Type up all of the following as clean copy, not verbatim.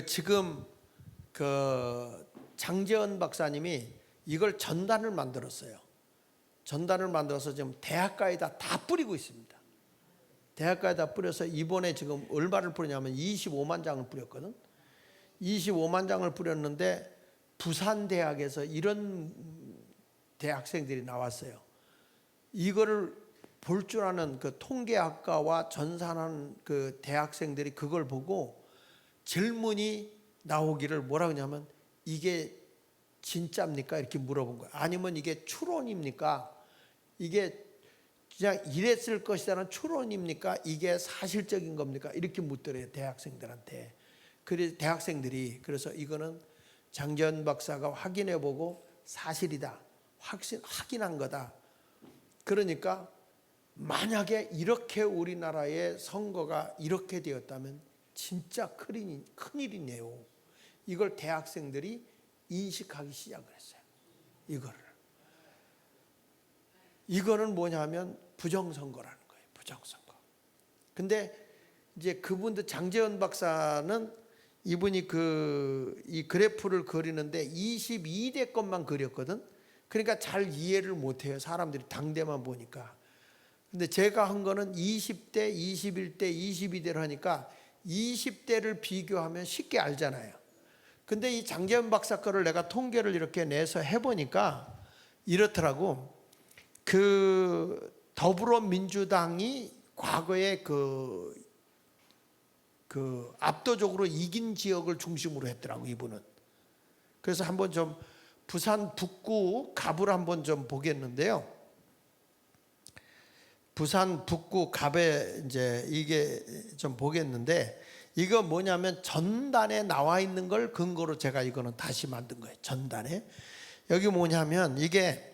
지금 장재원 박사님이 이걸 전단을 만들었어요. 전단을 만들어서 지금 대학가에다 다 뿌리고 있습니다. 대학가에다 뿌려서 이번에 지금 얼마를 뿌렸냐면 25만 장을 뿌렸거든. 25만 장을 뿌렸는데 부산대학에서 이런 대학생들이 나왔어요. 이거를 볼 줄 아는 그 통계학과와 전산하는 그 대학생들이 그걸 보고 질문이 나오기를 뭐라 그러냐면 이게 진짜입니까? 이렇게 물어본 거예요. 아니면 이게 추론입니까? 이게 그냥 이랬을 것이라는 추론입니까? 이게 사실적인 겁니까? 이렇게 묻더래요, 대학생들한테. 그래서 대학생들이 그래서 이거는 장재원 박사가 확인해보고 사실이다, 확인한 거다. 그러니까 만약에 이렇게 우리나라의 선거가 이렇게 되었다면 진짜 큰일이네요. 이걸 대학생들이 인식하기 시작을 했어요. 이거는 뭐냐면 부정선거라는 거예요. 부정선거. 근데 이제 그분들 장재원 박사는 이분이 이 그래프를 그리는데 22대 것만 그렸거든. 그러니까 잘 이해를 못해요. 사람들이 당대만 보니까. 근데 제가 한 거는 20대, 21대, 22대를 하니까 20대를 비교하면 쉽게 알잖아요. 근데 이 장재원 박사 거를 내가 통계를 이렇게 내서 해보니까 이렇더라고. 더불어민주당이 과거에 압도적으로 이긴 지역을 중심으로 했더라고, 이분은. 그래서 한번 좀 부산 북구 갑을 한번 좀 보겠는데요. 부산 북구 갑에 이제 이게 좀 보겠는데, 이거 뭐냐면 전단에 나와 있는 걸 근거로 제가 이거는 다시 만든 거예요. 전단에. 여기 뭐냐면 이게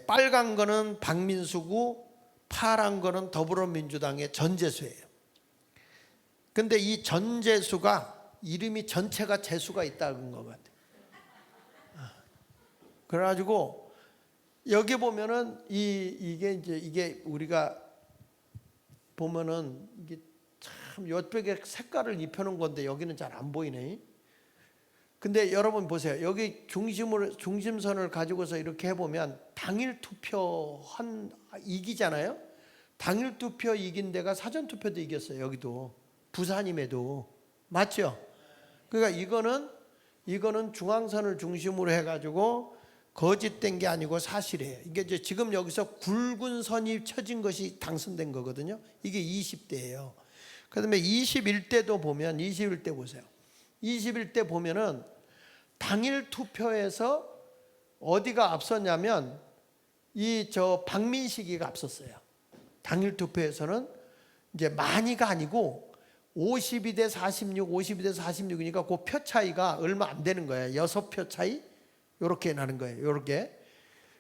빨간 거는 박민수고 파란 거는 더불어민주당의 전재수예요. 근데 이 전재수가 이름이 전체가 재수가 있다는 것 같아요. 그래가지고 여기 보면은 이게 우리가 보면은 이게 참 옆벽에 색깔을 입혀놓은 건데 여기는 잘 안 보이네. 근데 여러분 보세요. 여기 중심선을 가지고서 이렇게 해보면 당일 투표 이기잖아요. 당일 투표 이긴 데가 사전 투표도 이겼어요. 여기도 부산임에도. 맞죠? 그러니까 이거는 중앙선을 중심으로 해가지고 거짓된 게 아니고 사실이에요. 이게 이제 지금 여기서 굵은 선이 쳐진 것이 당선된 거거든요. 이게 20대예요. 그다음에 21대도 보면 21대 보세요. 21대 보면은 당일 투표에서 어디가 앞섰냐면 박민식이가 앞섰어요. 당일 투표에서는 이제 많이가 아니고 52대 46, 52대 46이니까 그 표 차이가 얼마 안 되는 거예요. 6표 차이 이렇게 나는 거예요. 이렇게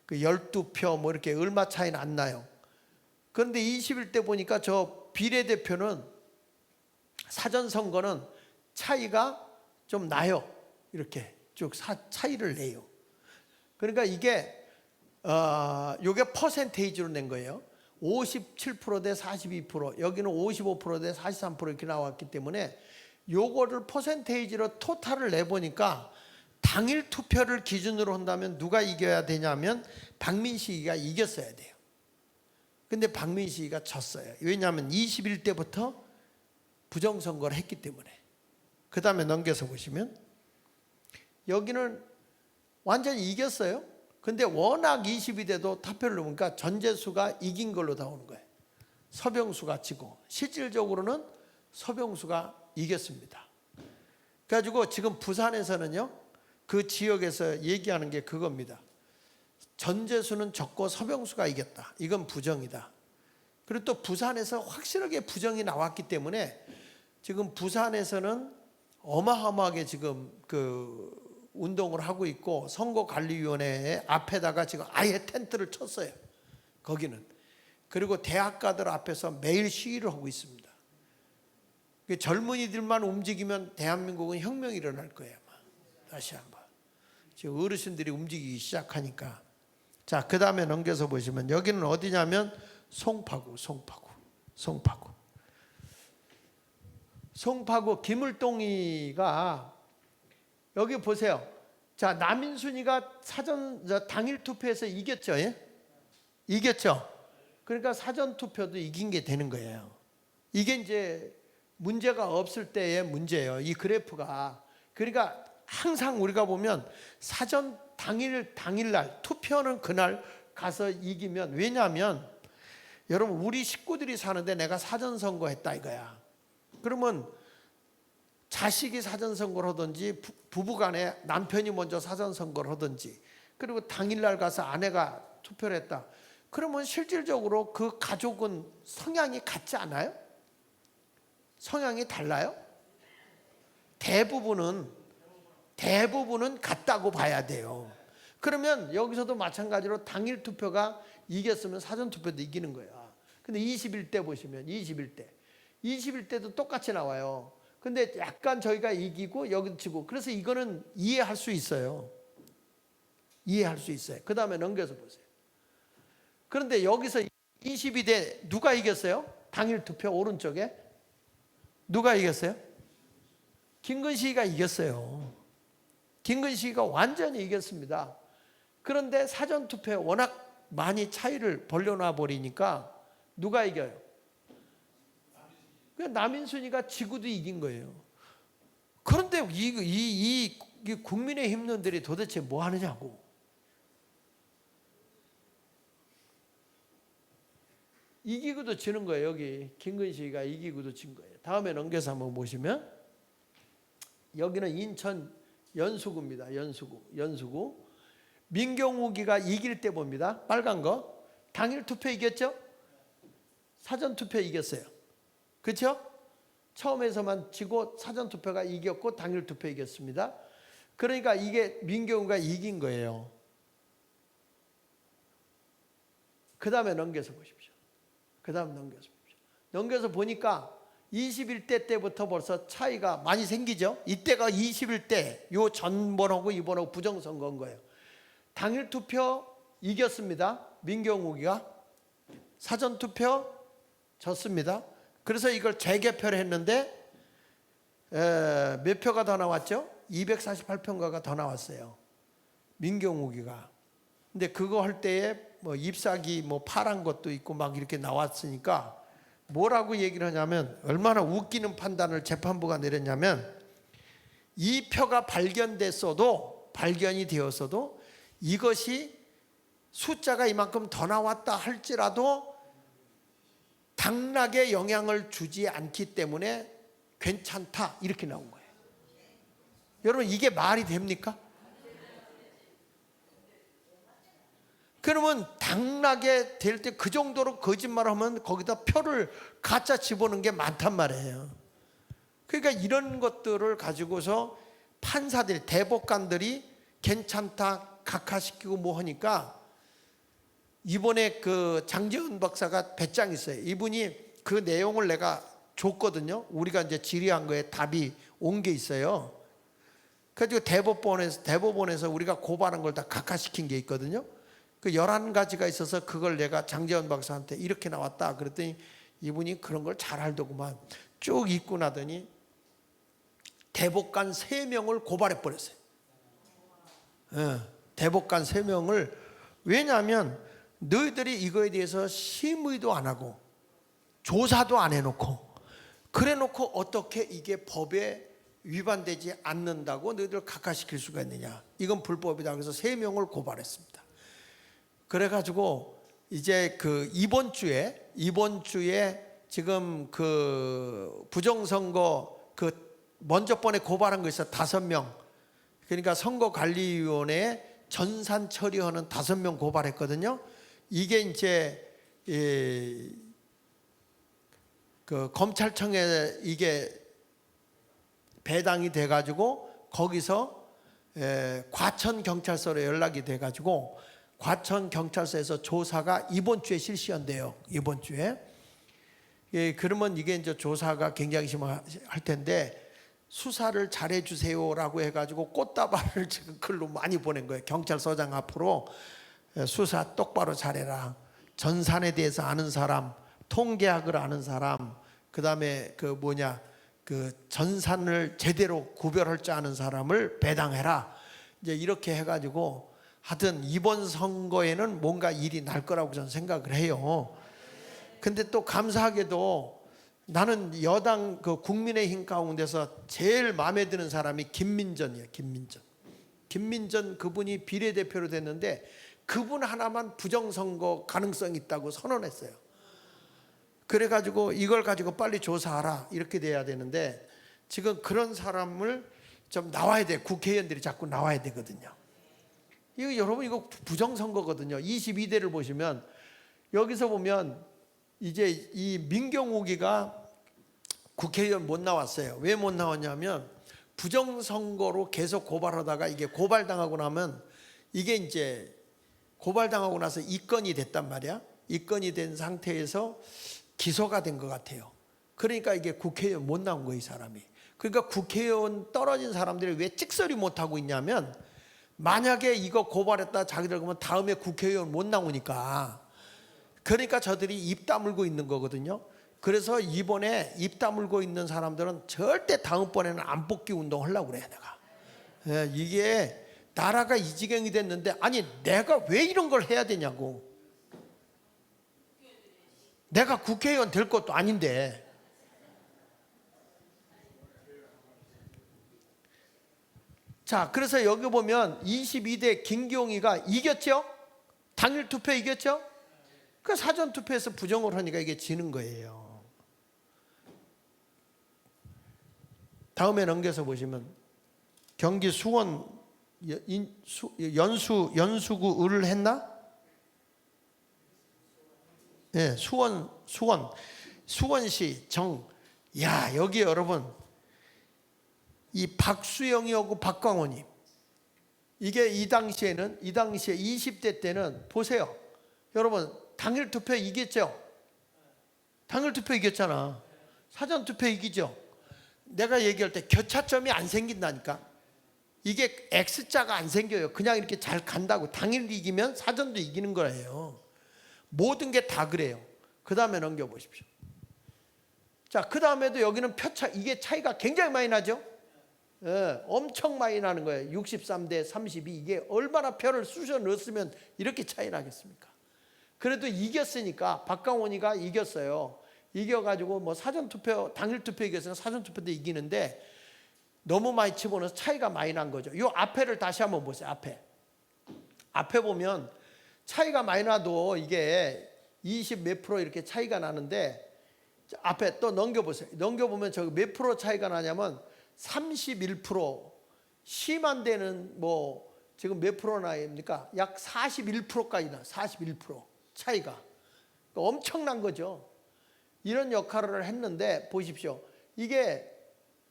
12표 뭐 이렇게 얼마 차이는 안 나요. 그런데 21대 보니까 저 비례대표는 사전 선거는 차이가 좀 나요. 이렇게 쭉 차이를 내요. 그러니까 이게 퍼센테이지로 낸 거예요. 57% 대 42%, 여기는 55% 대 43% 이렇게 나왔기 때문에 요거를 퍼센테이지로 토탈을 내보니까 당일 투표를 기준으로 한다면 누가 이겨야 되냐면 박민식이가 이겼어야 돼요. 근데 박민식이가 졌어요. 왜냐하면 21대부터 부정선거를 했기 때문에. 그 다음에 넘겨서 보시면 여기는 완전히 이겼어요. 근데 워낙 22대도 투표를 보니까 전재수가 이긴 걸로 나오는 거예요. 서병수가 지고 실질적으로는 서병수가 이겼습니다. 그래가지고 지금 부산에서는요, 그 지역에서 얘기하는 게 그겁니다. 전재수는 졌고 서병수가 이겼다. 이건 부정이다. 그리고 또 부산에서 확실하게 부정이 나왔기 때문에 지금 부산에서는 어마어마하게 지금 운동을 하고 있고 선거관리위원회 앞에다가 지금 아예 텐트를 쳤어요. 거기는. 그리고 대학가들 앞에서 매일 시위를 하고 있습니다. 젊은이들만 움직이면 대한민국은 혁명이 일어날 거예요. 아마. 다시 한번. 지금 어르신들이 움직이기 시작하니까. 자, 그 다음에 넘겨서 보시면 여기는 어디냐면 송파구. 송파구 김을동이가 여기 보세요. 자, 남인순이가 당일 투표에서 이겼죠. 예? 이겼죠. 그러니까 사전 투표도 이긴 게 되는 거예요. 이게 이제 문제가 없을 때의 문제예요. 이 그래프가. 그러니까 항상 우리가 보면 사전 당일날 투표는 그날 가서 이기면, 왜냐하면 여러분 우리 식구들이 사는데 내가 사전 선거했다 이거야. 그러면 자식이 사전 선거를 하든지 부부간에 남편이 먼저 사전 선거를 하든지, 그리고 당일날 가서 아내가 투표를 했다. 그러면 실질적으로 그 가족은 성향이 같지 않아요? 성향이 달라요? 대부분은 같다고 봐야 돼요. 그러면 여기서도 마찬가지로 당일 투표가 이겼으면 사전 투표도 이기는 거야. 근데 21대 보시면 21대도 똑같이 나와요. 근데 약간 저희가 이기고 여기도 지고, 그래서 이거는 이해할 수 있어요. 이해할 수 있어요. 그 다음에 넘겨서 보세요. 그런데 여기서 22대 누가 이겼어요? 당일 투표 오른쪽에 누가 이겼어요? 김근식이가 이겼어요. 김근식이가 완전히 이겼습니다. 그런데 사전 투표에 워낙 많이 차이를 벌려놔 버리니까 누가 이겨요? 남인순이가 지구도 이긴 거예요. 그런데 이 국민의힘론들이 도대체 뭐 하느냐고. 이기고도 지는 거예요. 여기 김근식이가 이기고도 진 거예요. 다음에 넘겨서 한번 보시면 여기는 인천 연수구입니다. 연수구. 민경욱이가 이길 때 봅니다. 빨간 거. 당일 투표 이겼죠? 사전 투표 이겼어요. 그렇죠? 처음에서만 지고 사전 투표가 이겼고 당일 투표 이겼습니다. 그러니까 이게 민경우가 이긴 거예요. 그 다음에 넘겨서 보십시오. 넘겨서 보니까 21대 때부터 벌써 차이가 많이 생기죠. 이때가 21대, 요 전번하고 이번하고 부정선거인 거예요. 당일 투표 이겼습니다. 민경욱이가. 사전 투표 졌습니다. 그래서 이걸 재개표를 했는데 몇 표가 더 나왔죠? 248표가 더 나왔어요. 민경욱이가. 근데 그거 할 때에 뭐 잎사귀 뭐 파란 것도 있고 막 이렇게 나왔으니까 뭐라고 얘기를 하냐면, 얼마나 웃기는 판단을 재판부가 내렸냐면, 이 표가 발견이 되었어도 이것이 숫자가 이만큼 더 나왔다 할지라도 당락에 영향을 주지 않기 때문에 괜찮다, 이렇게 나온 거예요. 여러분 이게 말이 됩니까? 그러면 당락에 될 때 그 정도로 거짓말을 하면 거기다 표를 가짜 집어넣는 게 많단 말이에요. 그러니까 이런 것들을 가지고서 판사들이, 대법관들이 괜찮다 각하시키고 뭐 하니까, 이번에 그 장재훈 박사가 배짱 있어요. 이분이 그 내용을 내가 줬거든요. 우리가 이제 질의한 거에 답이 온 게 있어요. 그래가지고 대법원에서 우리가 고발한 걸 다 각하시킨 게 있거든요. 그 11가지가 있어서 그걸 내가 장재훈 박사한테 이렇게 나왔다 그랬더니 이분이 그런 걸 잘 알더구만. 쭉 읽고 나더니 대법관 3명을 고발해 버렸어요. 대법관 3명을. 왜냐하면 너희들이 이거에 대해서 심의도 안 하고 조사도 안 해놓고, 그래놓고 어떻게 이게 법에 위반되지 않는다고 너희들 각하시킬 수가 있느냐, 이건 불법이다. 그래서 3명을 고발했습니다. 그래가지고 이제 그 이번 주에 지금 그 부정선거 그 먼저 번에 고발한 거 있어, 5명. 그러니까 선거관리위원회에 전산 처리하는 5명 고발했거든요. 이게 이제 그 검찰청에 이게 배당이 돼가지고 거기서 과천경찰서로 연락이 돼가지고 과천경찰서에서 조사가 이번 주에 실시한대요. 이번 주에. 그러면 이게 이제 조사가 굉장히 심할 텐데, 수사를 잘해 주세요라고 해가지고 꽃다발을 지금 글로 많이 보낸 거예요. 경찰서장 앞으로 수사 똑바로 잘해라. 전산에 대해서 아는 사람, 통계학을 아는 사람, 그 다음에 그 전산을 제대로 구별할 줄 아는 사람을 배당해라. 이제 이렇게 해가지고 하여튼 이번 선거에는 뭔가 일이 날 거라고 저는 생각을 해요. 근데 또 감사하게도 나는 여당 그 국민의힘 가운데서 제일 마음에 드는 사람이 김민전이에요. 김민전 그분이 비례대표로 됐는데 그분 하나만 부정선거 가능성이 있다고 선언했어요. 그래가지고 이걸 가지고 빨리 조사하라 이렇게 돼야 되는데 지금 그런 사람을 좀 나와야 돼. 국회의원들이 자꾸 나와야 되거든요. 이거 여러분 이거 부정선거거든요. 22대를 보시면 여기서 보면 이제 이 민경욱이가 국회의원 못 나왔어요. 왜 못 나왔냐면 부정선거로 계속 고발하다가 이게 고발당하고 나면 이게 이제 고발당하고 나서 입건이 됐단 말이야. 입건이 된 상태에서 기소가 된 것 같아요. 그러니까 이게 국회의원 못 나온 거예요, 이 사람이. 그러니까 국회의원 떨어진 사람들이 왜 찍소리 못 하고 있냐면 만약에 이거 고발했다 자기들 그러면 다음에 국회의원 못 나오니까 그러니까 저들이 입 다물고 있는 거거든요. 그래서 이번에 입 다물고 있는 사람들은 절대 다음번에는 안 뽑기 운동 하려고 그래요, 내가. 이게 나라가 이 지경이 됐는데 아니 내가 왜 이런 걸 해야 되냐고. 내가 국회의원 될 것도 아닌데. 자, 그래서 여기 보면 22대 김기용이가 이겼죠? 당일 투표 이겼죠? 그 사전 투표에서 부정을 하니까 이게 지는 거예요. 다음에 넘겨서 보시면 경기 수원 연수구 을을 했나? 예, 수원시 야, 여기 여러분 이 박수영이하고 박광원이 이게 이 당시에 20대 때는 보세요. 여러분 당일 투표 이겼죠? 당일 투표 이겼잖아. 사전 투표 이기죠? 내가 얘기할 때 교차점이 안 생긴다니까. 이게 X자가 안 생겨요. 그냥 이렇게 잘 간다고. 당일 이기면 사전도 이기는 거예요. 모든 게 다 그래요. 그 다음에 넘겨보십시오. 자, 그 다음에도 여기는 표차, 이게 차이가 굉장히 많이 나죠? 예, 엄청 많이 나는 거예요. 63대 32. 이게 얼마나 표를 쑤셔 넣었으면 이렇게 차이 나겠습니까? 그래도 이겼으니까 박강원이가 이겼어요. 이겨가지고 뭐 사전투표, 당일투표 이겼으면 사전투표 때 이기는데 너무 많이 집어넣어서 차이가 많이 난 거죠. 이 앞에를 다시 한번 보세요. 앞에 보면 차이가 많이 나도 이게 20 몇 프로 이렇게 차이가 나는데 앞에 또 넘겨보세요. 넘겨보면 저기 몇 프로 차이가 나냐면 31%, 심한 데는 뭐 지금 몇 프로 나입니까? 약 41%까지 나. 41% 차이가. 그러니까 엄청난 거죠. 이런 역할을 했는데 보십시오. 이게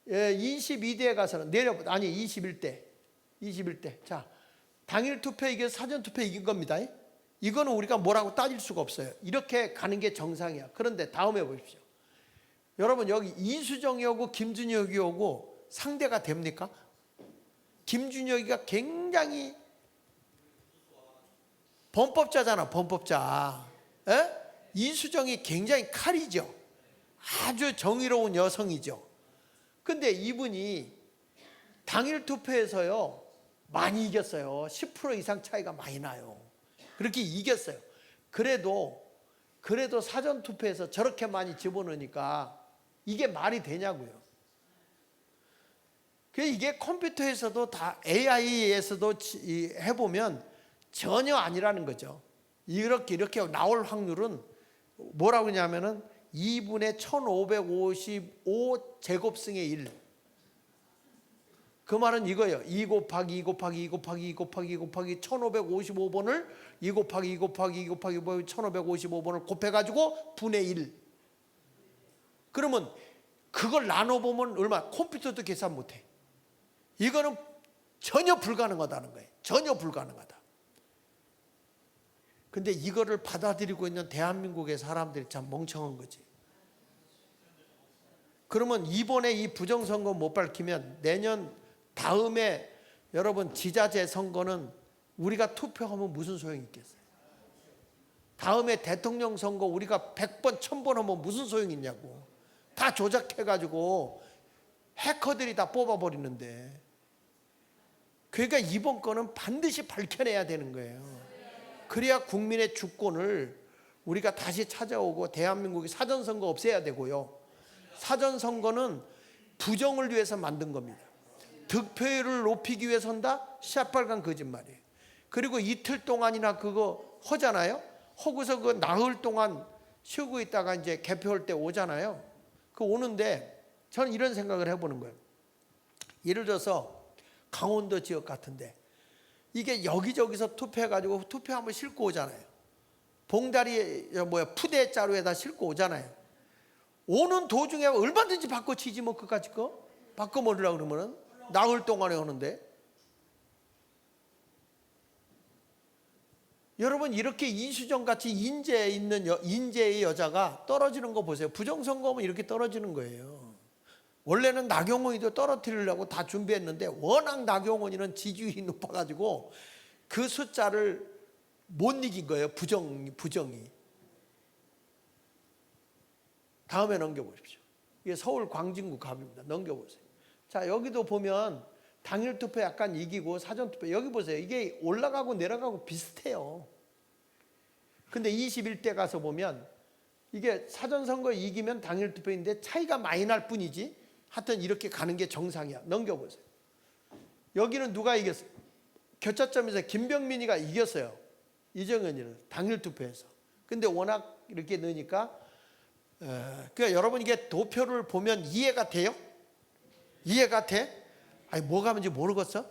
22대에 가서는 21대. 자, 당일 투표 이겨 사전 투표 이긴 겁니다. 이거는 우리가 뭐라고 따질 수가 없어요. 이렇게 가는 게 정상이야. 그런데 다음에 보십시오. 여러분 여기 이수정이 오고 김준혁이 오고 상대가 됩니까? 김준혁이가 굉장히 범법자잖아. 범법자. 에? 이수정이 굉장히 칼이죠. 아주 정의로운 여성이죠. 근데 이분이 당일 투표에서요 많이 이겼어요. 10% 이상 차이가 많이 나요. 그렇게 이겼어요. 그래도 사전 투표에서 저렇게 많이 집어넣으니까 이게 말이 되냐고요. 이게 컴퓨터에서도 다 AI에서도 해보면 전혀 아니라는 거죠. 이렇게 나올 확률은 뭐라고 하냐면은 2분의 1555 제곱승의 1. 그 말은 이거예요. 2 곱하기 2 곱하기 2 곱하기 2 곱하기 2 곱하기 1555번을 2 곱하기 2 곱하기 2 곱하기 1555번을 곱해가지고 분의 1. 그러면 그걸 나눠보면 얼마? 컴퓨터도 계산 못해. 이거는 전혀 불가능하다는 거예요. 전혀 불가능하다. 근데 이거를 받아들이고 있는 대한민국의 사람들이 참 멍청한 거지. 그러면 이번에 이 부정선거 못 밝히면 내년 다음에 여러분 지자체 선거는 우리가 투표하면 무슨 소용이 있겠어요? 다음에 대통령 선거 우리가 100번 1000번 하면 무슨 소용이 있냐고. 다 조작해가지고 해커들이 다 뽑아버리는데. 그러니까 이번 건은 반드시 밝혀내야 되는 거예요. 그래야 국민의 주권을 우리가 다시 찾아오고 대한민국이 사전선거 없애야 되고요. 사전선거는 부정을 위해서 만든 겁니다. 득표율을 높이기 위해서 한다? 시뻘건 거짓말이에요. 그리고 이틀 동안이나 그거 하잖아요. 하고서 그 나흘 동안 쉬고 있다가 이제 개표할 때 오잖아요. 그 오는데 저는 이런 생각을 해보는 거예요. 예를 들어서 강원도 지역 같은데 이게 여기저기서 투표해가지고 투표 한번 싣고 오잖아요. 봉다리 푸대자루에다 싣고 오잖아요. 오는 도중에 얼마든지 바꿔치지 뭐 그까짓 거 바꿔먹으려고 그러면은 나흘 동안에 오는데. 여러분 이렇게 이수정 같이 인재 있는 인재의 여자가 떨어지는 거 보세요. 부정선거면 이렇게 떨어지는 거예요. 원래는 나경원이도 떨어뜨리려고 다 준비했는데 워낙 나경원이는 지지율이 높아가지고 그 숫자를 못 이긴 거예요. 부정이. 다음에 넘겨보십시오. 이게 서울 광진구 갑입니다. 넘겨보세요. 자, 여기도 보면 당일 투표 약간 이기고 사전 투표 여기 보세요. 이게 올라가고 내려가고 비슷해요. 근데 21대 가서 보면 이게 사전 선거 이기면 당일 투표인데 차이가 많이 날 뿐이지 하여튼 이렇게 가는 게 정상이야. 넘겨보세요. 여기는 누가 이겼어요? 교차점에서 김병민이가 이겼어요. 이정현이는 당일 투표에서. 근데 워낙 이렇게 넣으니까 그러니까 여러분 이게 도표를 보면 이해가 돼요? 이해가 돼? 아니 뭐가 뭔지 모르겠어?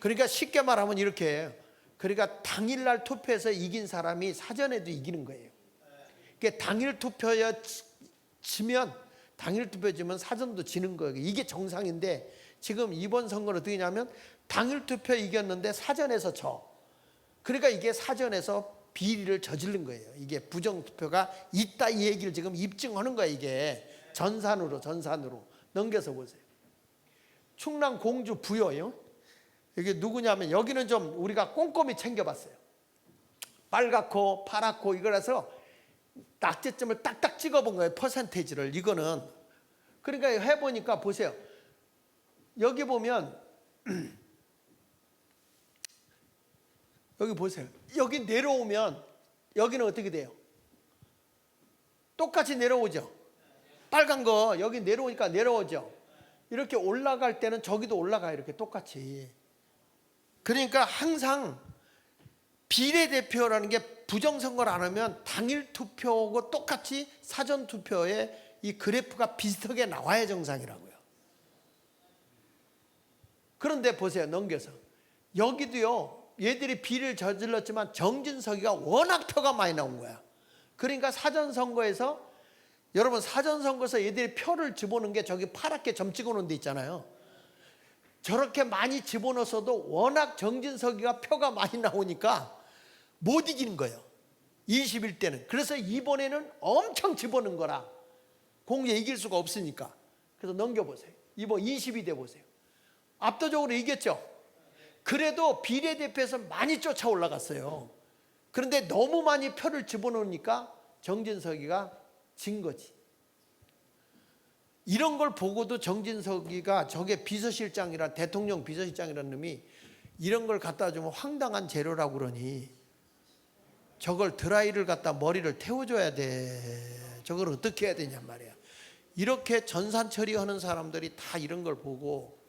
그러니까 쉽게 말하면 이렇게 해요. 그러니까 당일날 투표에서 이긴 사람이 사전에도 이기는 거예요. 그러니까 당일 투표에 지면 당일 투표에 지면 사전도 지는 거예요. 이게 정상인데 지금 이번 선거는 어떻게 냐면 당일 투표에 이겼는데 사전에서 져. 그러니까 이게 사전에서 비리를 저지른 거예요. 이게 부정투표가 있다 이 얘기를 지금 입증하는 거예요. 이게 전산으로 넘겨서 보세요. 충남 공주 부여요. 이게 누구냐면 여기는 좀 우리가 꼼꼼히 챙겨봤어요. 빨갛고 파랗고 이거라서 낙제점을 딱딱 찍어본 거예요. 퍼센테이지를. 이거는 그러니까 해보니까 보세요. 여기 보면 여기 보세요. 여기 내려오면 여기는 어떻게 돼요? 똑같이 내려오죠. 빨간 거 여기 내려오니까 내려오죠. 이렇게 올라갈 때는 저기도 올라가요. 이렇게 똑같이. 그러니까 항상 비례대표라는 게 부정선거를 안 하면 당일 투표하고 똑같이 사전 투표에 이 그래프가 비슷하게 나와야 정상이라고요. 그런데 보세요. 넘겨서 여기도요. 얘들이 비리를 저질렀지만 정진석이가 워낙 표가 많이 나온 거야. 그러니까 사전선거에서 여러분 사전선거에서 얘들이 표를 집어넣은 게 저기 파랗게 점 찍어놓은 데 있잖아요. 저렇게 많이 집어넣어서도 워낙 정진석이가 표가 많이 나오니까 못 이기는 거예요. 21대는. 그래서 이번에는 엄청 집어넣은 거라. 공개 이길 수가 없으니까. 그래서 넘겨보세요. 이번 22대 보세요. 압도적으로 이겼죠. 그래도 비례대표에서 많이 쫓아 올라갔어요. 그런데 너무 많이 표를 집어넣으니까 정진석이가 진 거지. 이런 걸 보고도 정진석이가 저게 비서실장이라 대통령 비서실장이라는 놈이 이런 걸 갖다 주면 황당한 재료라고 그러니 저걸 드라이를 갖다 머리를 태워줘야 돼. 저걸 어떻게 해야 되냔 말이야. 이렇게 전산 처리하는 사람들이 다 이런 걸 보고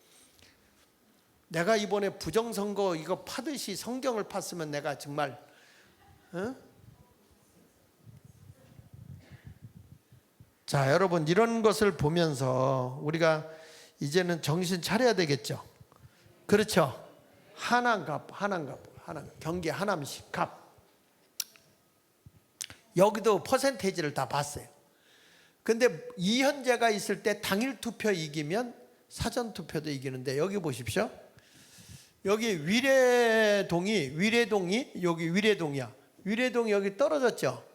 내가 이번에 부정선거 이거 파듯이 성경을 팠으면 내가 정말 자, 여러분 이런 것을 보면서 우리가 이제는 정신 차려야 되겠죠. 그렇죠. 하남갑 경기 하남시 갑. 여기도 퍼센테이지를 다 봤어요. 근데 이현재가 있을 때 당일 투표 이기면 사전 투표도 이기는데 여기 보십시오. 여기 위례동이 여기 위례동이야. 위례동이 여기 떨어졌죠.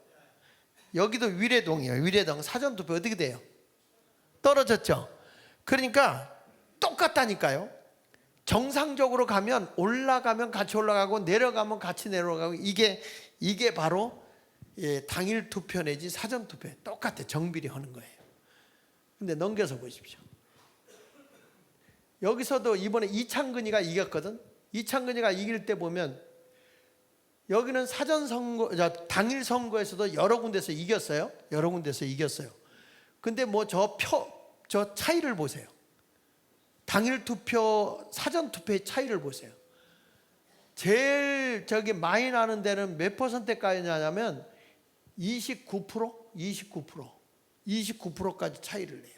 여기도 위례동이에요. 위례동 사전투표 어떻게 돼요? 떨어졌죠. 그러니까 똑같다니까요. 정상적으로 가면 올라가면 같이 올라가고 내려가면 같이 내려가고 이게 바로 당일 투표 내지 사전 투표 똑같아. 정비례 하는 거예요. 근데 넘겨서 보십시오. 여기서도 이번에 이창근이가 이겼거든. 이창근이가 이길 때 보면 여기는 사전선거, 당일 선거에서도 여러 군데서 이겼어요. 여러 군데서 이겼어요. 근데 뭐 저 차이를 보세요. 당일 투표, 사전 투표의 차이를 보세요. 제일 많이 나는 데는 몇 퍼센트까지 나냐면 29%? 29%까지 차이를 내요.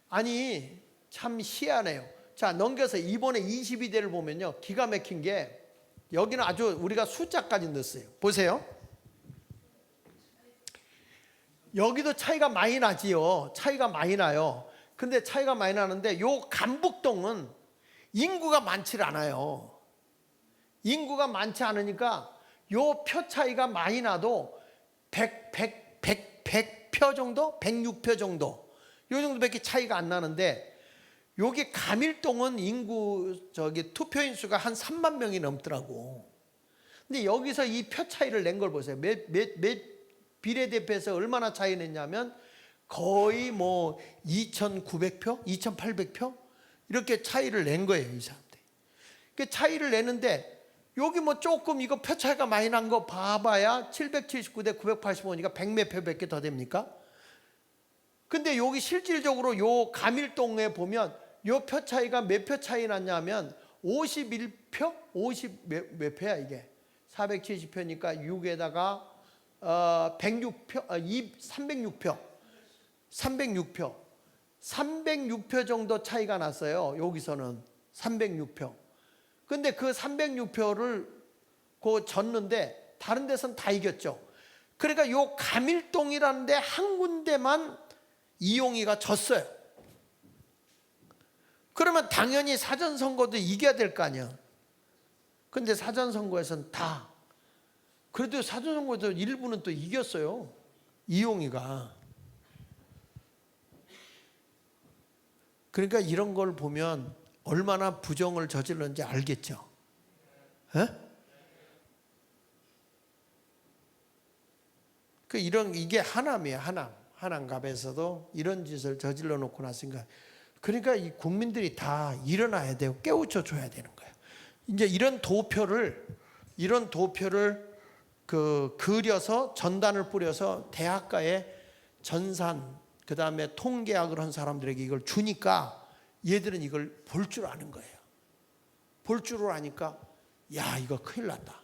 아니, 참 희한해요. 자, 넘겨서 이번에 22대를 보면요, 기가 막힌 게 여기는 아주 우리가 숫자까지 넣었어요. 보세요. 여기도 차이가 많이 나지요. 차이가 많이 나요. 근데 차이가 많이 나는데 요 간북동은 인구가 많지 않아요. 인구가 많지 않으니까 요 표 차이가 많이 나도 100표 정도? 106표 정도. 요 정도밖에 차이가 안 나는데 여기 감일동은 인구 투표인 수가 한 3만 명이 넘더라고. 근데 여기서 이 표 차이를 낸 걸 보세요. 몇 비례대표에서 얼마나 차이 냈냐면 거의 뭐 2,900표, 2,800표 이렇게 차이를 낸 거예요, 이 사람들이. 그 차이를 내는데 여기 뭐 조금 이거 표 차이가 많이 난 거 봐봐야 779대 985니까 100몇 표밖에 더 됩니까? 근데 여기 실질적으로 요 감일동에 보면 요 표 차이가 몇 표 차이 났냐면 51표? 몇 표야 이게? 470표니까 6에다가 106표, 306표. 306표 정도 차이가 났어요. 여기서는 306표. 근데 그 306표를 졌는데 다른 데서는 다 이겼죠. 그러니까 요 감일동이라는 데 한 군데만 이용희가 졌어요. 그러면 당연히 사전선거도 이겨야 될 거 아니야. 근데 사전선거에서는 다, 그래도 사전선거에서 일부는 또 이겼어요. 이용희가. 그러니까 이런 걸 보면 얼마나 부정을 저질렀는지 알겠죠. 에? 이게 하남이에요, 하남. 하남갑에서도 이런 짓을 저질러 놓고 났으니까. 그러니까 이 국민들이 다 일어나야 되고 깨우쳐 줘야 되는 거예요. 이제 이런 도표를 그려서 전단을 뿌려서 대학가에 전산, 그 다음에 통계학을 한 사람들에게 이걸 주니까 얘들은 이걸 볼 줄 아는 거예요. 볼 줄 아니까 야, 이거 큰일 났다.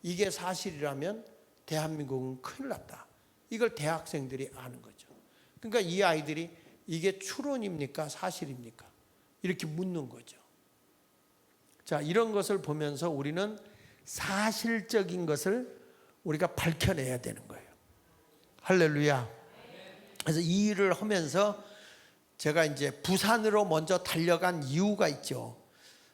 이게 사실이라면 대한민국은 큰일 났다. 이걸 대학생들이 아는 거죠. 그러니까 이 아이들이 이게 추론입니까? 사실입니까? 이렇게 묻는 거죠. 자, 이런 것을 보면서 우리는 사실적인 것을 우리가 밝혀내야 되는 거예요. 할렐루야. 그래서 이 일을 하면서 제가 이제 부산으로 먼저 달려간 이유가 있죠.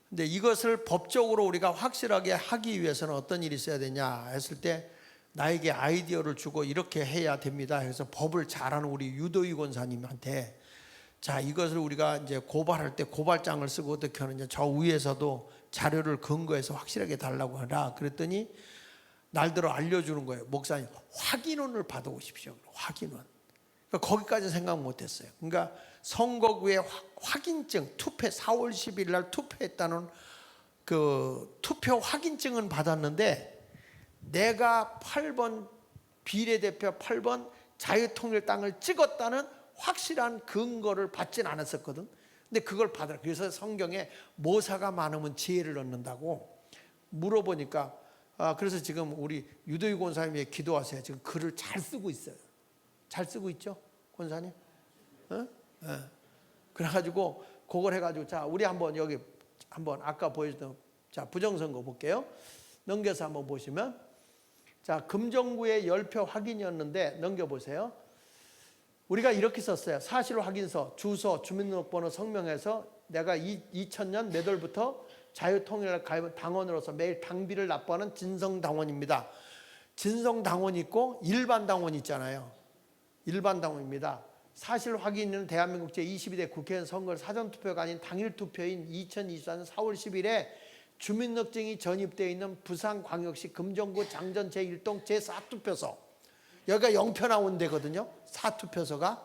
근데 이것을 법적으로 우리가 확실하게 하기 위해서는 어떤 일이 있어야 되냐 했을 때 나에게 아이디어를 주고 이렇게 해야 됩니다. 그래서 법을 잘하는 우리 유도희 권사님한테 자, 이것을 우리가 이제 고발할 때 고발장을 쓰고 어떻게 하느냐, 저 위에서도 자료를 근거해서 확실하게 달라고 하라. 그랬더니 날들어 알려주는 거예요. 목사님, 확인원을 받아오십시오. 확인원. 그러니까 거기까지 생각 못했어요. 그러니까 선거구에 확인증, 투표 4월 10일 날 투표했다는 그 투표 확인증은 받았는데 내가 8번 비례대표 8번 자유통일 땅을 찍었다는 확실한 근거를 받진 않았었거든. 근데 그걸 받아라. 그래서 성경에 모사가 많으면 지혜를 얻는다고 물어보니까 그래서 지금 우리 유도희 권사님이 기도하세요. 지금 글을 잘 쓰고 있어요. 잘 쓰고 있죠, 권사님? 그래가지고 그걸 해가지고 자, 우리 한번 여기 한번 아까 보여줬던 자 부정선거 볼게요. 넘겨서 한번 보시면 자, 금정구의 10표 확인이었는데 넘겨보세요. 우리가 이렇게 썼어요. 사실 확인서, 주소, 주민등록번호 성명해서 내가 2000년 몇 월부터 자유통일을 가입한 당원으로서 매일 당비를 납부하는 진성당원입니다. 진성당원이 있고 일반당원 있잖아요. 일반당원입니다. 사실 확인은 대한민국 제22대 국회의원 선거 사전투표가 아닌 당일투표인 2024년 4월 10일에 주민등록증이 전입되어 있는 부산광역시 금정구 장전 제1동 제4투표소, 여기가 0표 나온 데거든요. 4투표소가.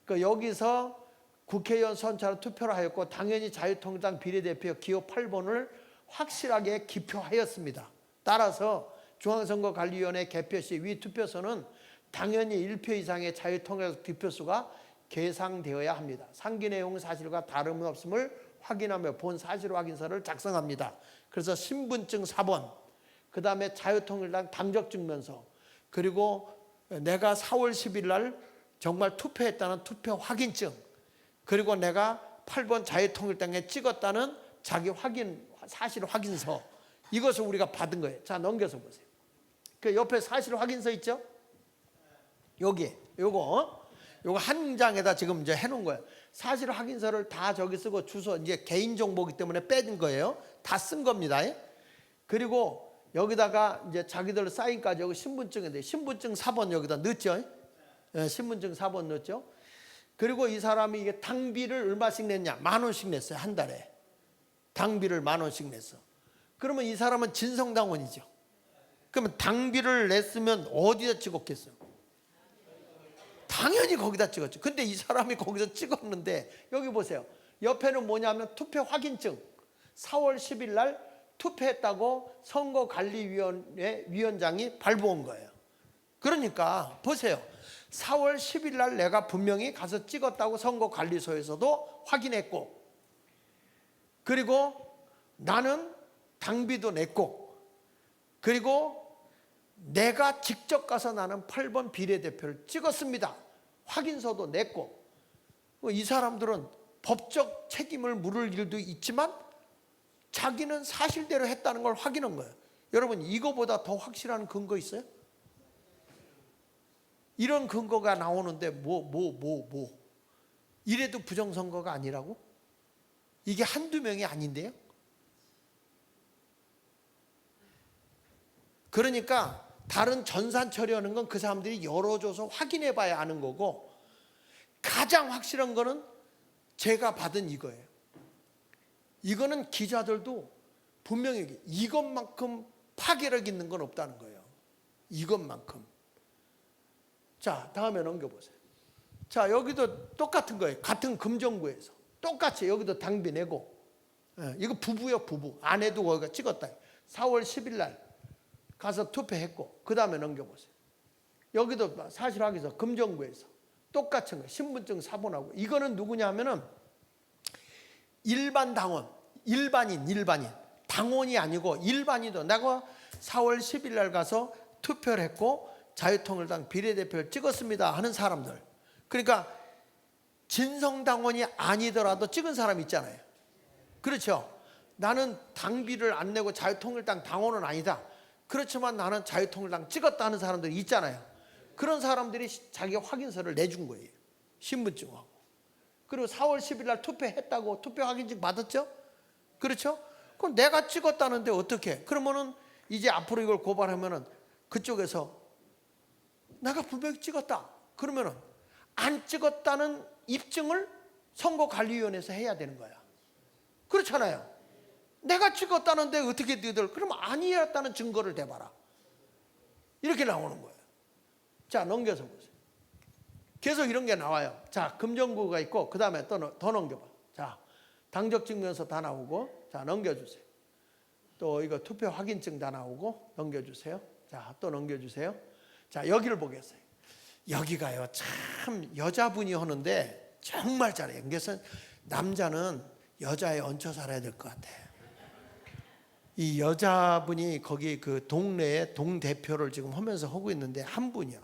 그 여기서 국회의원 선출로 투표를 하였고 당연히 자유통일당 비례대표 기호 8번을 확실하게 기표하였습니다. 따라서 중앙선거관리위원회 개표 시 위 투표소는 당연히 1표 이상의 자유통일당 득표수가 계상되어야 합니다. 상기 내용 사실과 다름은 없음을 확인하며 본 사실 확인서를 작성합니다. 그래서 신분증 4번, 그 다음에 자유통일당 당적증명서, 그리고 내가 4월 10일 날 정말 투표했다는 투표 확인증, 그리고 내가 8번 자유통일당에 찍었다는 자기 사실 확인서, 이것을 우리가 받은 거예요. 자, 넘겨서 보세요. 그 옆에 사실 확인서 있죠? 여기 요거 한 장에다 지금 이제 해놓은 거예요. 사실 확인서를 다 저기 쓰고 주소 이제 개인 정보이기 때문에 빼진 거예요. 다 쓴 겁니다. 그리고 여기다가 이제 자기들 사인까지 여기 신분증인데 신분증 4번 여기다 넣었죠. 신분증 4번 넣었죠. 그리고 이 사람이 이게 당비를 얼마씩 냈냐? 10,000원씩 냈어요. 한 달에. 당비를 10,000원씩 냈어. 그러면 이 사람은 진성당원이죠. 그러면 당비를 냈으면 어디다 찍었겠어요? 당연히 거기다 찍었죠. 근데 이 사람이 거기서 찍었는데 여기 보세요. 옆에는 뭐냐면 투표 확인증. 4월 10일 날 투표했다고 선거관리위원회 위원장이 발부한 거예요. 그러니까 보세요. 4월 10일 날 내가 분명히 가서 찍었다고 선거관리소에서도 확인했고, 그리고 나는 당비도 냈고, 그리고 내가 직접 가서 나는 8번 비례대표를 찍었습니다. 확인서도 냈고. 이 사람들은 법적 책임을 물을 일도 있지만 자기는 사실대로 했다는 걸 확인한 거예요. 여러분, 이거보다 더 확실한 근거 있어요? 이런 근거가 나오는데 이래도 부정선거가 아니라고? 이게 한두 명이 아닌데요? 그러니까 다른 전산 처리하는 건 그 사람들이 열어줘서 확인해 봐야 아는 거고, 가장 확실한 거는 제가 받은 이거예요. 이거는 기자들도 분명히 이것만큼 파괴력 있는 건 없다는 거예요. 이것만큼. 자, 다음에 넘겨보세요. 자, 여기도 똑같은 거예요. 같은 금정구에서 똑같이 여기도 당비 내고, 이거 부부요, 부부. 아내도 거기가 찍었다. 4월 10일 날 가서 투표했고, 그 다음에 넘겨보세요. 여기도 사실 확인서 금정구에서 똑같은 거예요. 신분증 4번하고. 이거는 누구냐 하면은 일반 당원, 일반인. 당원이 아니고 일반인도 내가 4월 10일 날 가서 투표를 했고 자유통일당 비례대표를 찍었습니다 하는 사람들. 그러니까 진성당원이 아니더라도 찍은 사람 있잖아요. 그렇죠? 나는 당비를 안 내고 자유통일당 당원은 아니다. 그렇지만 나는 자유통일당 찍었다 하는 사람들이 있잖아요. 그런 사람들이 자기 확인서를 내준 거예요. 신분증하고. 그리고 4월 10일 날 투표했다고 투표 확인증 받았죠? 그렇죠? 그럼 내가 찍었다는데 어떻게? 그러면은 이제 앞으로 이걸 고발하면은 그쪽에서 내가 분명히 찍었다. 그러면은 안 찍었다는 입증을 선거관리위원회에서 해야 되는 거야. 그렇잖아요. 내가 찍었다는데 어떻게 너희들 그러면 아니었다는 증거를 대봐라. 이렇게 나오는 거예요. 자, 넘겨서 보세요. 계속 이런 게 나와요. 자, 금정구가 있고 그 다음에 더 넘겨봐. 자, 당적증명서 다 나오고, 자, 넘겨주세요. 또 이거 투표 확인증 다 나오고, 넘겨주세요. 자, 또 넘겨주세요. 자, 여기를 보겠어요. 여기가요, 참 여자분이 하는데 정말 잘해요. 그래서 남자는 여자에 얹혀 살아야 될 것 같아요. 이 여자분이 거기 그 동네에 동대표를 지금 하면서 하고 있는데 한 분이요.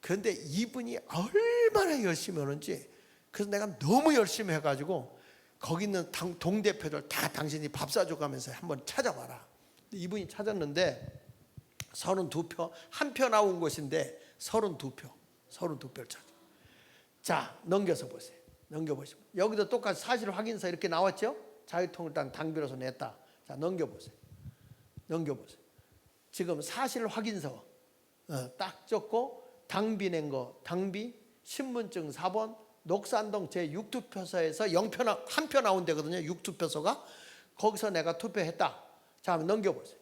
그런데 이분이 얼마나 열심히 하는지, 그래서 내가 너무 열심히 해가지고 거기 있는 동대표들 다 당신이 밥 사줘 가면서 한번 찾아봐라. 이분이 찾았는데 32표, 한 표 나온 곳인데 32표를 찾아. 자, 넘겨서 보세요. 넘겨보시면 여기도 똑같이 사실 확인서 이렇게 나왔죠? 자유통일당 당비로서 냈다. 자, 넘겨보세요. 지금 사실 확인서 딱 적고 당비 낸 거, 당비, 신분증 4번, 녹산동 제6투표소에서 한 표 나온 데거든요. 6투표소가. 거기서 내가 투표했다. 자, 한번 넘겨보세요.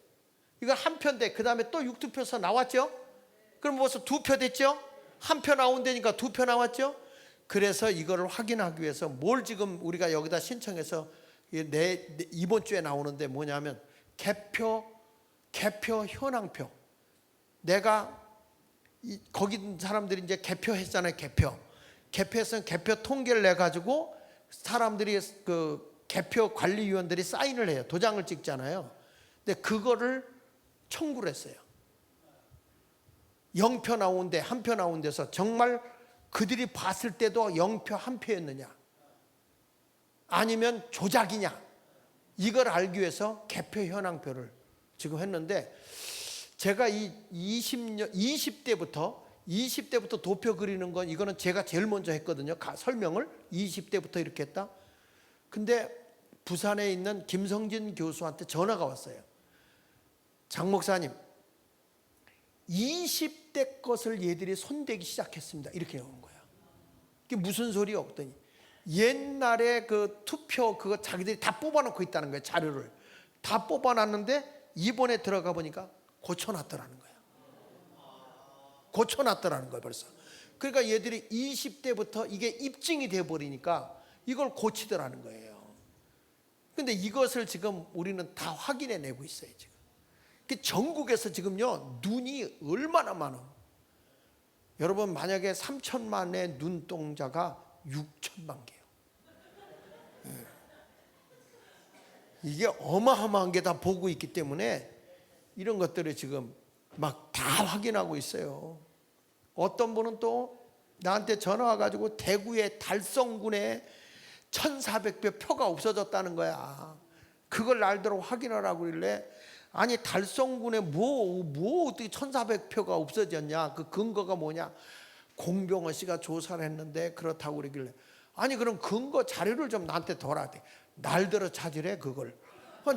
이거 한 표인데 그 다음에 또 6투표소 나왔죠? 그럼 벌써 2표 됐죠? 한 표 나온다니까 2표 나왔죠. 그래서 이거를 확인하기 위해서 뭘 지금 우리가 여기다 신청해서 이번 주에 나오는데 뭐냐면 개표 현황표. 내가 거기 있는 사람들이 이제 개표했잖아요. 개표했으면 개표 통계를 내 가지고 사람들이 그 개표 관리위원들이 사인을 해요. 도장을 찍잖아요. 근데 그거를 청구를 했어요. 0표 나온 데 1표 나온 데서 정말 그들이 봤을 때도 0표 1표였느냐 아니면 조작이냐, 이걸 알기 위해서 개표 현황표를 지금 했는데, 제가 이 20대부터 도표 그리는 건 이거는 제가 제일 먼저 했거든요. 설명을 20대부터 이렇게 했다. 근데 부산에 있는 김성진 교수한테 전화가 왔어요. 장 목사님, 20대 것을 얘들이 손대기 시작했습니다. 이렇게 나온 거야. 그게 무슨 소리 없더니 옛날에 그 투표 그거 자기들이 다 뽑아놓고 있다는 거예요. 자료를 다 뽑아놨는데 이번에 들어가 보니까 고쳐놨더라는 거야. 고쳐놨더라는 거예요 벌써. 그러니까 얘들이 20대부터 이게 입증이 돼버리니까 이걸 고치더라는 거예요. 근데 이것을 지금 우리는 다 확인해내고 있어요. 지금 전국에서 지금요 눈이 얼마나 많아. 여러분 만약에 3천만의 눈동자가 6천만 개요. 이게 어마어마한 게 다 보고 있기 때문에 이런 것들을 지금 막 다 확인하고 있어요. 어떤 분은 또 나한테 전화 와가지고 대구의 달성군에 1400표 표가 없어졌다는 거야. 그걸 날대로 확인하라고 그러길래, 아니 달성군에 뭐 어떻게 1400표가 없어졌냐, 그 근거가 뭐냐. 공병호 씨가 조사를 했는데 그렇다고 그러길래, 아니 그럼 근거 자료를 좀 나한테 둬라. 날들어 찾으래 그걸.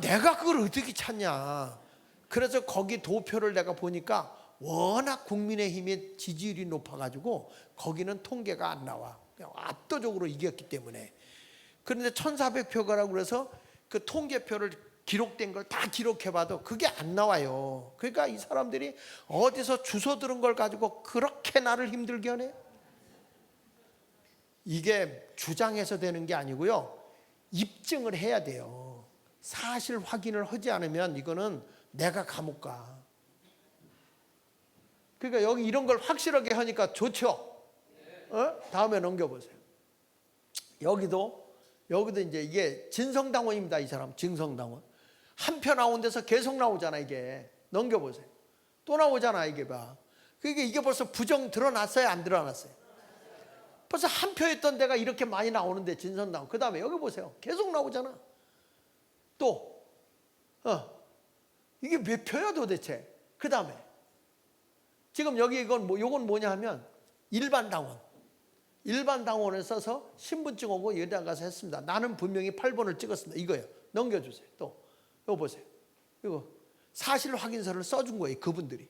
내가 그걸 어떻게 찾냐. 그래서 거기 도표를 내가 보니까 워낙 국민의힘의 지지율이 높아가지고 거기는 통계가 안 나와. 압도적으로 이겼기 때문에. 그런데 1400표가라고 그래서 그 통계표를 기록된 걸 다 기록해봐도 그게 안 나와요. 그러니까 이 사람들이 어디서 주워 들은 걸 가지고 그렇게 나를 힘들게 하네. 이게 주장해서 되는 게 아니고요, 입증을 해야 돼요. 사실 확인을 하지 않으면 이거는 내가 감옥 가. 그러니까 여기 이런 걸 확실하게 하니까 좋죠. 다음에 넘겨보세요. 여기도 이제 이게 진성당원입니다. 이 사람 진성당원. 한 표 나온 데서 계속 나오잖아. 이게 넘겨보세요. 또 나오잖아. 이게 봐. 그게 이게 벌써 부정 드러났어요, 안 드러났어요? 벌써 한 표였던 데가 이렇게 많이 나오는데 진성당원. 그 다음에 여기 보세요. 계속 나오잖아. 또 이게 몇 표야 도대체? 그 다음에 지금 여기 요건 뭐냐 하면 일반 당원을 써서 신분증 오고 여기다 가서 했습니다. 나는 분명히 8번을 찍었습니다. 이거요. 넘겨주세요. 또 이거 보세요. 이거 사실 확인서를 써준 거예요. 그분들이.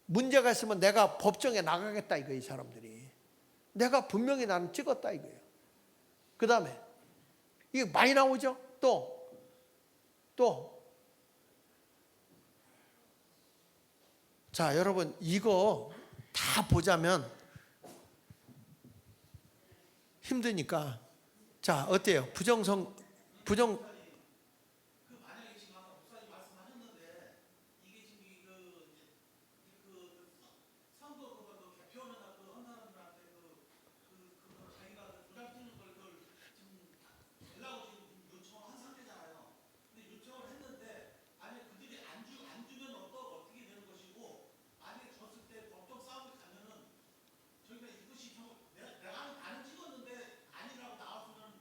문제가 있으면 내가 법정에 나가겠다 이거예요. 이 사람들이. 내가 분명히 나는 찍었다 이거예요. 그 다음에 이게 많이 나오죠. 또 자, 여러분 이거 다 보자면 힘드니까, 자 어때요? 부정 그 만약에 지금 아까 목사님 말씀하셨는데 이게 지금 그 선거 그거 개표는 그 한 사람들한테 그 자기가 도장 찍는 걸 그걸 지금 달라고 지금 요청한 상태잖아요. 근데 요청을 했는데 만약 그들이 안 주면 어떻게 되는 것이고, 만약에 줬을 때 법정 싸움이 가면은 저희가 이것이 나는 찍었는데 아니라고 나왔으면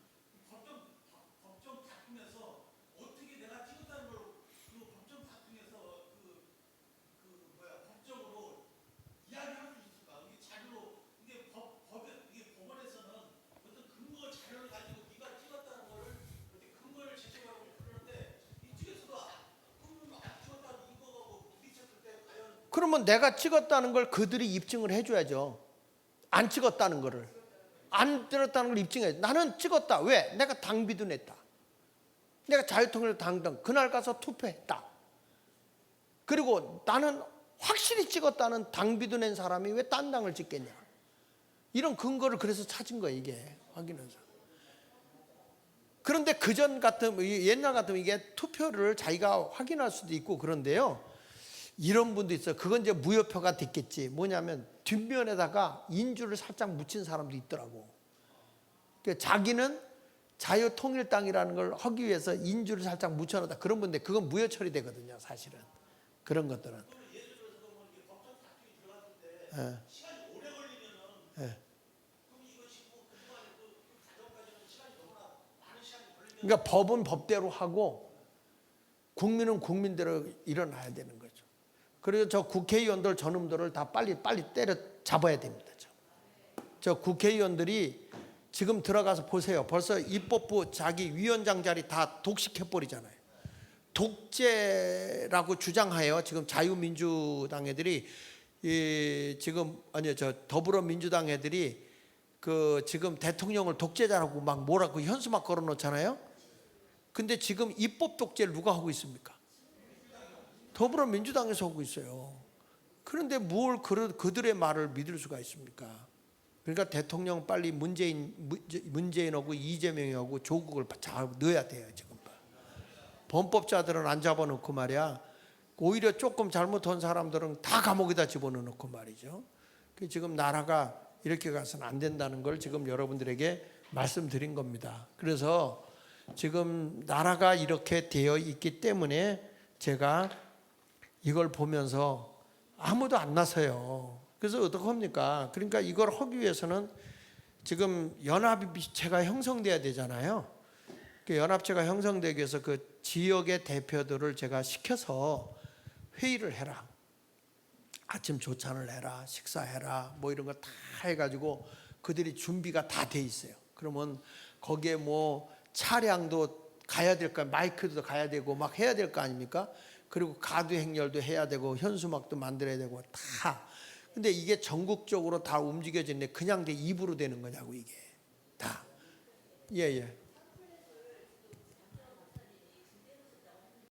법정 다툼에서 어떻게 내가 찍었다는 걸 그 법정 다툼에서 법적으로 이야기할 수 있을까? 이게 자료로 이게 이게 법원에서는 어떤 근거 자료를 가지고 네가 찍었다는 거를 이렇게 근거를 제시하고 그러는데 이쪽에서도 안 찍었다는 이거하고 부딪혔을 때 과연. 그러면 내가 찍었다는 걸 그들이 입증을 해줘야죠. 안 찍었다는 거를. 안 들었다는 걸 입증해. 나는 찍었다. 왜? 내가 당비도 냈다. 내가 자유통일 당당 그날 가서 투표했다. 그리고 나는 확실히 찍었다는 당비도 낸 사람이 왜 딴 당을 찍겠냐. 이런 근거를 그래서 찾은 거예요, 이게 확인해서. 그런데 그전 같으면, 옛날 같으면 이게 투표를 자기가 확인할 수도 있고 그런데요, 이런 분도 있어요. 그건 이제 무효표가 됐겠지. 뭐냐면 뒷면에다가 인주를 살짝 묻힌 사람도 있더라고. 그러니까 자기는 자유통일당이라는 걸 하기 위해서 인주를 살짝 묻혀놓다, 그런 분인데 그건 무효 처리되거든요, 사실은. 그런 것들은. 예. 예. 그러니까 법은 법대로 하고 국민은 국민대로 일어나야 되는 거죠. 그래서 저 국회의원들 저놈들을 다 빨리 때려 잡아야 됩니다. 저 국회의원들이 지금 들어가서 보세요. 벌써 입법부 자기 위원장 자리 다 독식해 버리잖아요. 독재라고 주장하여 지금 자유민주당 애들이 지금 저 더불어민주당 애들이 그 지금 대통령을 독재자라고 막 뭐라고 현수 막 걸어 놓잖아요. 근데 지금 입법 독재를 누가 하고 있습니까? 더불어민주당에서 하고 있어요. 그런데 뭘 그들의 말을 믿을 수가 있습니까? 그러니까 대통령 빨리 문재인하고 이재명하고 조국을 넣어야 돼요. 지금 범법자들은 안 잡아놓고 말이야, 오히려 조금 잘못한 사람들은 다 감옥에다 집어넣고 말이죠. 지금 나라가 이렇게 가서는 안 된다는 걸 지금 여러분들에게 말씀드린 겁니다. 그래서 지금 나라가 이렇게 되어 있기 때문에 제가 이걸 보면서 아무도 안 나서요. 그래서 어떡합니까? 그러니까 이걸 하기 위해서는 지금 연합체가 형성돼야 되잖아요. 그 연합체가 형성되기 위해서 그 지역의 대표들을 제가 시켜서 회의를 해라. 아침 조찬을 해라. 식사해라. 뭐 이런 거 다 해가지고 그들이 준비가 다 돼 있어요. 그러면 거기에 뭐 차량도 가야 될 거, 마이크도 가야 되고 막 해야 될 거 아닙니까? 그리고 가두 행렬도 해야 되고 현수막도 만들어야 되고 다. 근데 이게 전국적으로 다 움직여지는데 그냥 내 입으로 되는 거냐고, 이게 다. 예.